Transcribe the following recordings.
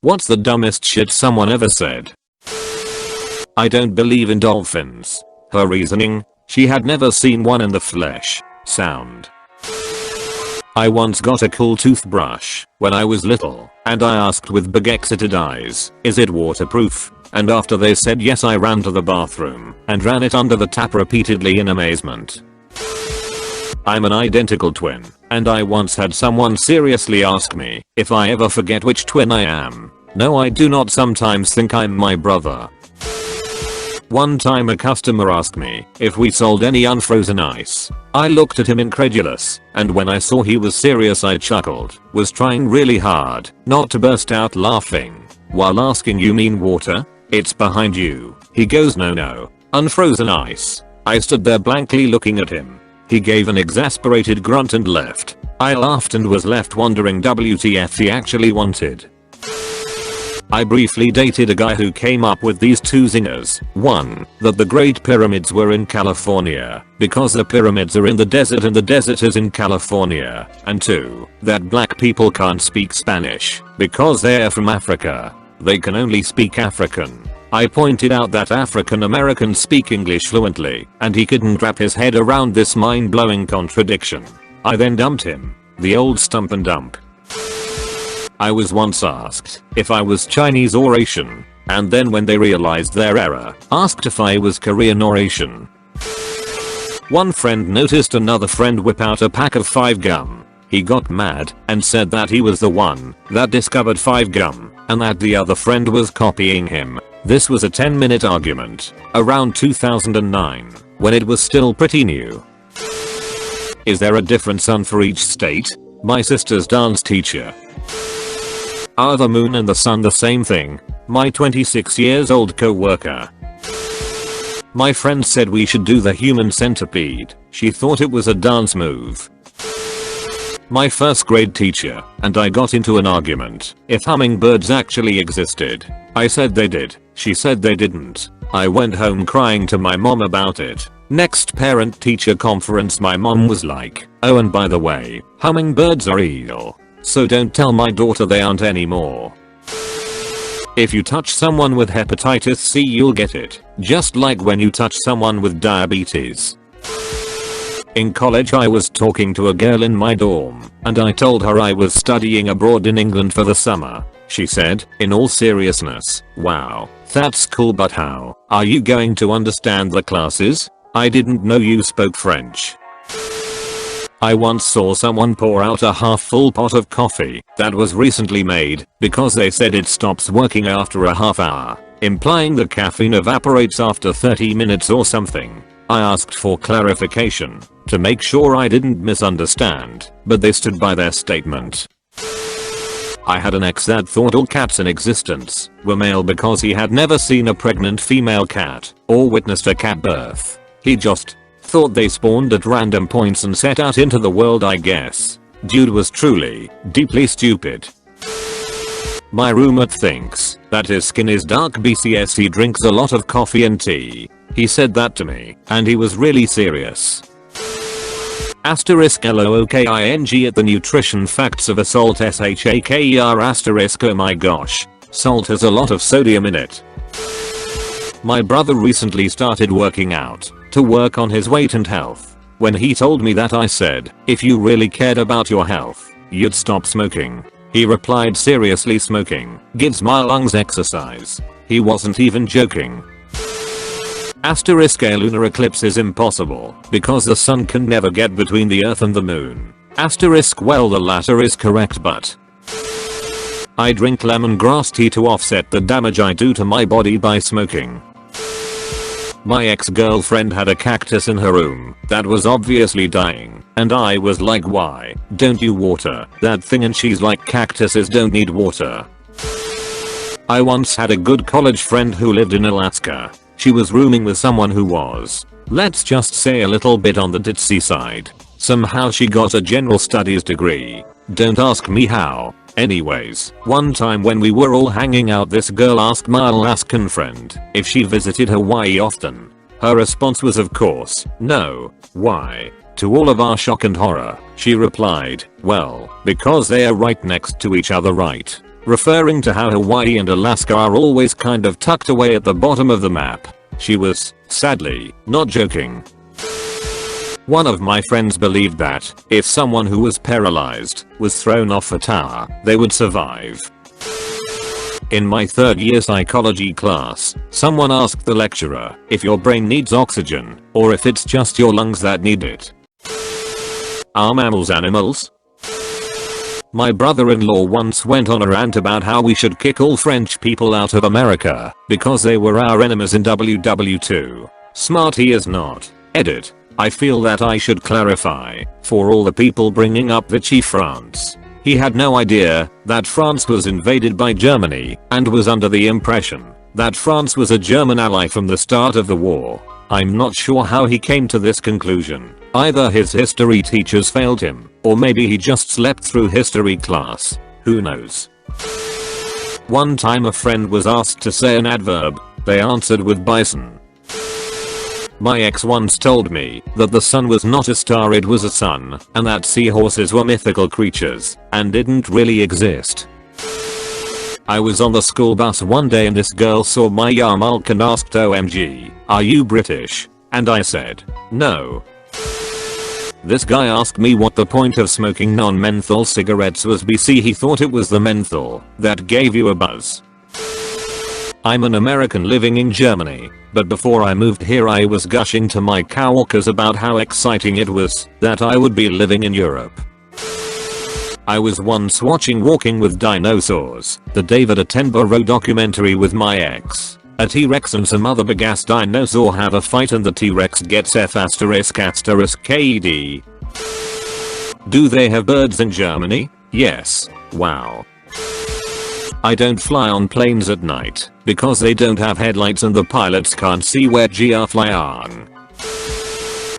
What's the dumbest shit someone ever said? I don't believe in dolphins. Her reasoning? She had never seen one in the flesh. Sound. I once got a cool toothbrush when I was little, and I asked with big excited eyes, is it waterproof? And after they said yes, I ran to the bathroom and ran it under the tap repeatedly in amazement. I'm an identical twin, and I once had someone seriously ask me if I ever forget which twin I am. No, I do not sometimes think I'm my brother. One time a customer asked me if we sold any unfrozen ice. I looked at him incredulous, and when I saw he was serious I chuckled, was trying really hard not to burst out laughing, while asking, you mean water? It's behind you. He goes, no, unfrozen ice. I stood there blankly looking at him. He gave an exasperated grunt and left. I laughed and was left wondering WTF he actually wanted. I briefly dated a guy who came up with these two zingers. 1. That the Great Pyramids were in California because the pyramids are in the desert and the desert is in California. And 2. That black people can't speak Spanish because they're from Africa. They can only speak African. I pointed out that African Americans speak English fluently, and he couldn't wrap his head around this mind-blowing contradiction. I then dumped him. The old stump and dump. I was once asked if I was Chinese or Asian, and then when they realized their error, asked if I was Korean or Asian. One friend noticed another friend whip out a pack of 5 gum. He got mad and said that he was the one that discovered 5 gum and that the other friend was copying him. This was a 10-minute argument around 2009 when it was still pretty new. Is there a different sun for each state? My sister's dance teacher. Are the moon and the sun the same thing? My 26 years old co-worker. My friend said we should do the human centipede. She thought it was a dance move. My first grade teacher and I got into an argument if hummingbirds actually existed. I said they did. She said they didn't. I went home crying to my mom about it. Next parent-teacher conference my mom was like, oh, and by the way, hummingbirds are real. So don't tell my daughter they aren't anymore. If you touch someone with hepatitis C, you'll get it, just like when you touch someone with diabetes. In college I was talking to a girl in my dorm, and I told her I was studying abroad in England for the summer. She said, in all seriousness, wow, that's cool, but how are you going to understand the classes? I didn't know you spoke French. I once saw someone pour out a half-full pot of coffee that was recently made because they said it stops working after a half hour, implying the caffeine evaporates after 30 minutes or something. I asked for clarification to make sure I didn't misunderstand, but they stood by their statement. I had an ex that thought all cats in existence were male because he had never seen a pregnant female cat or witnessed a cat birth. He just thought they spawned at random points and set out into the world, I guess. Dude was truly, deeply stupid. My roommate thinks that his skin is dark BCS. He drinks a lot of coffee and tea. He said that to me, and he was really serious. Asterisk LOOKING at the nutrition facts of a salt SHAKER asterisk. Oh my gosh. Salt has a lot of sodium in it. My brother recently started working out to work on his weight and health. When he told me that, I said, if you really cared about your health, you'd stop smoking. He replied, seriously, smoking gives my lungs exercise. He wasn't even joking. Asterisk a lunar eclipse is impossible because the sun can never get between the earth and the moon. Asterisk well, the latter is correct, but I drink lemongrass tea to offset the damage I do to my body by smoking. My ex-girlfriend had a cactus in her room that was obviously dying, and I was like, why don't you water that thing? And she's like, cactuses don't need water. I once had a good college friend who lived in Alaska. She was rooming with someone who was, let's just say, a little bit on the ditzy side. Somehow she got a general studies degree. Don't ask me how. Anyways, one time when we were all hanging out, this girl asked my Alaskan friend if she visited Hawaii often. Her response was, of course, no. Why? To all of our shock and horror, she replied, well, because they are right next to each other, right? referring to how Hawaii and Alaska are always kind of tucked away at the bottom of the map. She was, sadly, not joking. One of my friends believed that if someone who was paralyzed was thrown off a tower, they would survive. In my third year psychology class, someone asked the lecturer if your brain needs oxygen or if it's just your lungs that need it. Are mammals animals? My brother-in-law once went on a rant about how we should kick all French people out of America because they were our enemies in WW2. Smart he is not. Edit. I feel that I should clarify for all the people bringing up Vichy France. He had no idea that France was invaded by Germany and was under the impression that France was a German ally from the start of the war. I'm not sure how he came to this conclusion. Either his history teachers failed him, or maybe he just slept through history class. Who knows? One time a friend was asked to say an adverb. They answered with bison. My ex once told me that the sun was not a star, it was a sun, and that seahorses were mythical creatures and didn't really exist. I was on the school bus one day and this girl saw my yarmulke and asked, "OMG, are you British?" And I said, "No." This guy asked me what the point of smoking non-menthol cigarettes was. BC he thought it was the menthol that gave you a buzz. I'm an American living in Germany, but before I moved here I was gushing to my coworkers about how exciting it was that I would be living in Europe. I was once watching Walking with Dinosaurs, the David Attenborough documentary with my ex. A T-Rex and some other big ass dinosaur have a fight and the T-Rex gets F***KD. Do they have birds in Germany? Yes. Wow. I don't fly on planes at night because they don't have headlights and the pilots can't see where GR flying.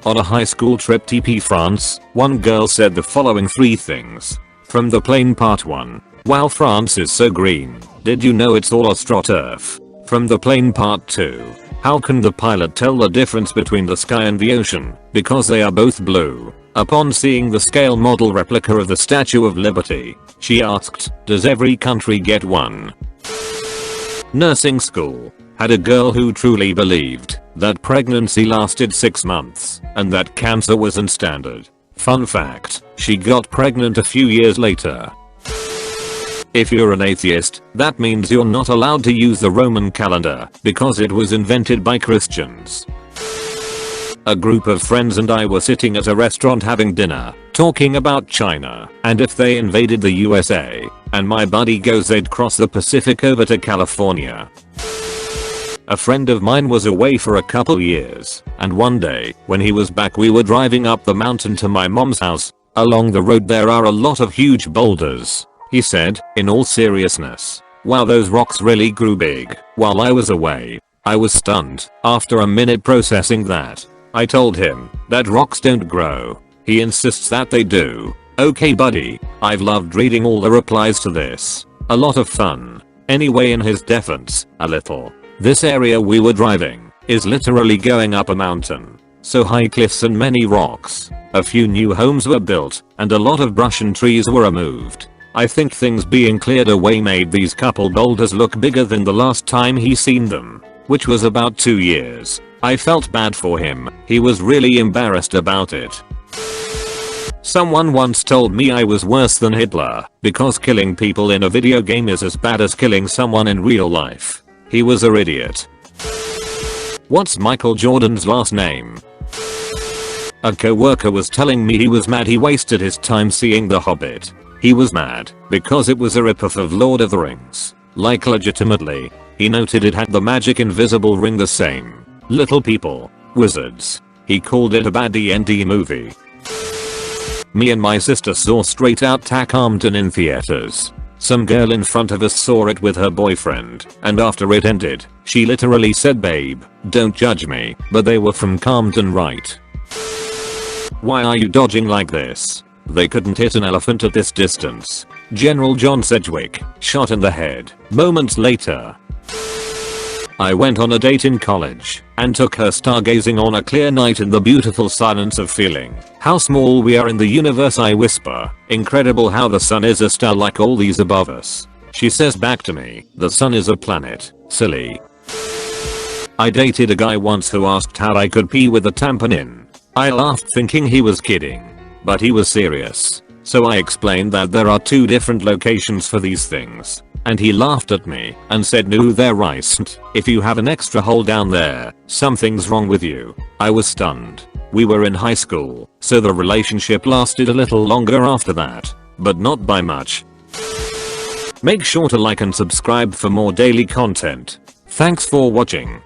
On a high school trip to France, one girl said the following 3 things. From the plane, part 1. Wow, France is so green. Did you know it's all astroturf? From the plane, part 2. How can the pilot tell the difference between the sky and the ocean? Because they are both blue. Upon seeing the scale model replica of the Statue of Liberty, she asked, does every country get one? Nursing school. Had a girl who truly believed that pregnancy lasted 6 months and that cancer wasn't standard. Fun fact, she got pregnant a few years later. If you're an atheist, that means you're not allowed to use the Roman calendar because it was invented by Christians. A group of friends and I were sitting at a restaurant having dinner, talking about China and if they invaded the USA, and my buddy goes they'd cross the Pacific over to California. A friend of mine was away for a couple years, and one day, when he was back we were driving up the mountain to my mom's house. Along the road there are a lot of huge boulders. He said, in all seriousness, wow, those rocks really grew big while I was away. I was stunned after a minute processing that. I told him that rocks don't grow. He insists that they do. Okay buddy, I've loved reading all the replies to this. A lot of fun. Anyway, in his defense, a little. This area we were driving is literally going up a mountain. So high cliffs and many rocks. A few new homes were built and a lot of brush and trees were removed. I think things being cleared away made these couple boulders look bigger than the last time he seen them, which was about 2 years. I felt bad for him. He was really embarrassed about it. Someone once told me I was worse than Hitler because killing people in a video game is as bad as killing someone in real life. He was an idiot. What's Michael Jordan's last name? A coworker was telling me he was mad he wasted his time seeing The Hobbit. He was mad because it was a ripoff of Lord of the Rings. Like legitimately. He noted it had the magic invisible ring the same. Little people. Wizards. He called it a bad D&D movie. Me and my sister saw Straight Outta Compton in theaters. Some girl in front of us saw it with her boyfriend, and after it ended, she literally said, "Babe, don't judge me, but they were from Compton, right? Why are you dodging like this? They couldn't hit an elephant at this distance." General John Sedgwick, shot in the head. Moments later. I went on a date in college and took her stargazing on a clear night in the beautiful silence of feeling how small we are in the universe. I whisper, "Incredible how the sun is a star like all these above us." She says back to me, the sun is a planet, silly. I dated a guy once who asked how I could pee with a tampon in. I laughed thinking he was kidding, but he was serious. So I explained that there are 2 different locations for these things. And he laughed at me and said no there isn't. If you have an extra hole down there, something's wrong with you. I was stunned. We were in high school, so the relationship lasted a little longer after that, but not by much. Make sure to like and subscribe for more daily content. Thanks for watching.